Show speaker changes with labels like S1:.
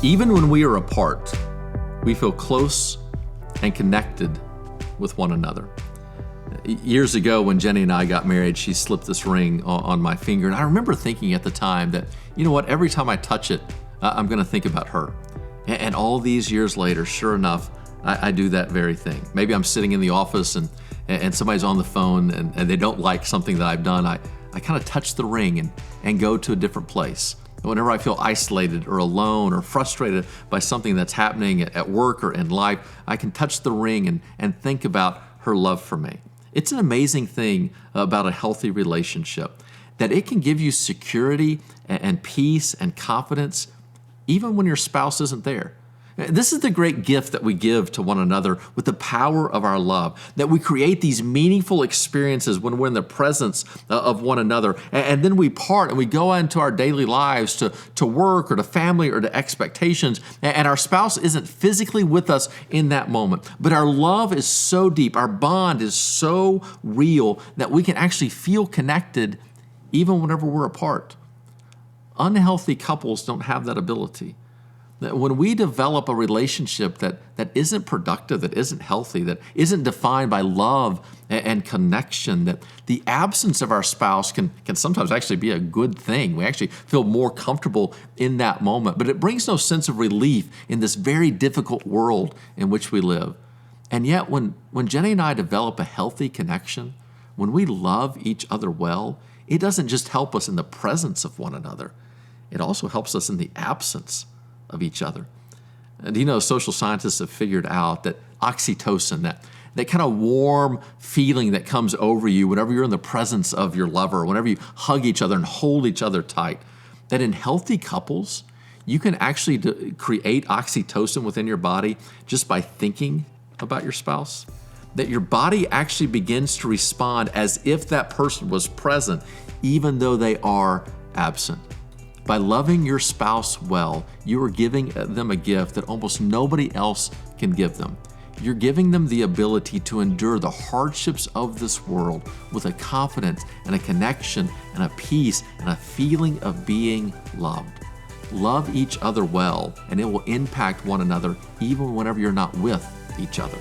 S1: Even when we are apart, we feel close and connected with one another. Years ago, when Jenny and I got married, she slipped this ring on my finger. And I remember thinking at the time that, you know what, every time I touch it, I'm going to think about her. And all these years later, sure enough, I do that very thing. Maybe I'm sitting in the office and somebody's on the phone and they don't like something that I've done. I kind of touch the ring and go to a different place. Whenever I feel isolated or alone or frustrated by something that's happening at work or in life, I can touch the ring and think about her love for me. It's an amazing thing about a healthy relationship, that it can give you security and peace and confidence even when your spouse isn't there. This is the great gift that we give to one another with the power of our love, that we create these meaningful experiences when we're in the presence of one another. And then we part and we go into our daily lives to work or to family or to expectations. And our spouse isn't physically with us in that moment. But our love is so deep, our bond is so real that we can actually feel connected even whenever we're apart. Unhealthy couples don't have that ability. When we develop a relationship that isn't productive, that isn't healthy, that isn't defined by love and connection, that the absence of our spouse can sometimes actually be a good thing. We actually feel more comfortable in that moment, but it brings no sense of relief in this very difficult world in which we live. And yet when Jenny and I develop a healthy connection, when we love each other well, it doesn't just help us in the presence of one another. It also helps us in the absence of each other. And social scientists have figured out that oxytocin, that kind of warm feeling that comes over you whenever you're in the presence of your lover, whenever you hug each other and hold each other tight, that in healthy couples, you can actually create oxytocin within your body just by thinking about your spouse. That your body actually begins to respond as if that person was present, even though they are absent. By loving your spouse well, you are giving them a gift that almost nobody else can give them. You're giving them the ability to endure the hardships of this world with a confidence and a connection and a peace and a feeling of being loved. Love each other well, and it will impact one another even whenever you're not with each other.